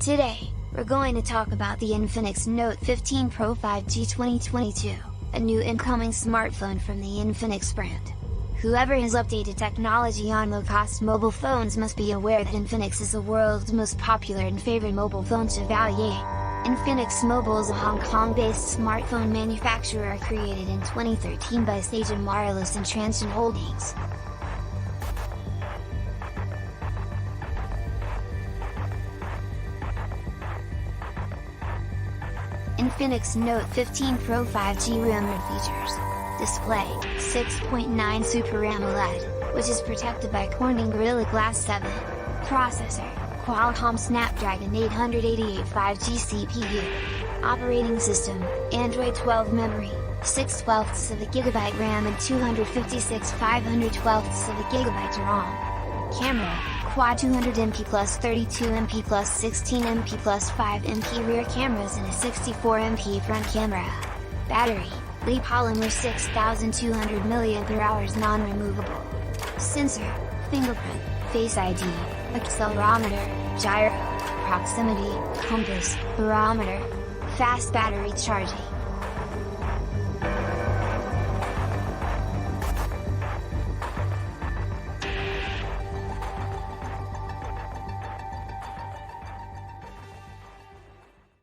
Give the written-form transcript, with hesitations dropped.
Today, we're going to talk about the Infinix Note 15 Pro 5G 2022, a new incoming smartphone from the Infinix brand. Whoever has updated technology on low-cost mobile phones must be aware that Infinix is the world's most popular and favorite mobile phone chevalier. Infinix Mobile is a Hong Kong-based smartphone manufacturer created in 2013 by Sage Wireless and Transsion Holdings. Infinix Note 15 Pro 5G rumored features: display, 6.9 Super AMOLED, which is protected by Corning Gorilla Glass 7, processor, Qualcomm Snapdragon 888 5G CPU, operating system, Android 12 memory, 6/12ths of a GB RAM and 256 512ths of a GB ROM, camera, quad 200MP plus 32MP plus 16MP plus 5MP rear cameras and a 64MP front camera, battery, Li polymer 6200 mAh non-removable, sensor, fingerprint, Face ID, accelerometer, gyro, proximity, compass, barometer, fast battery charging.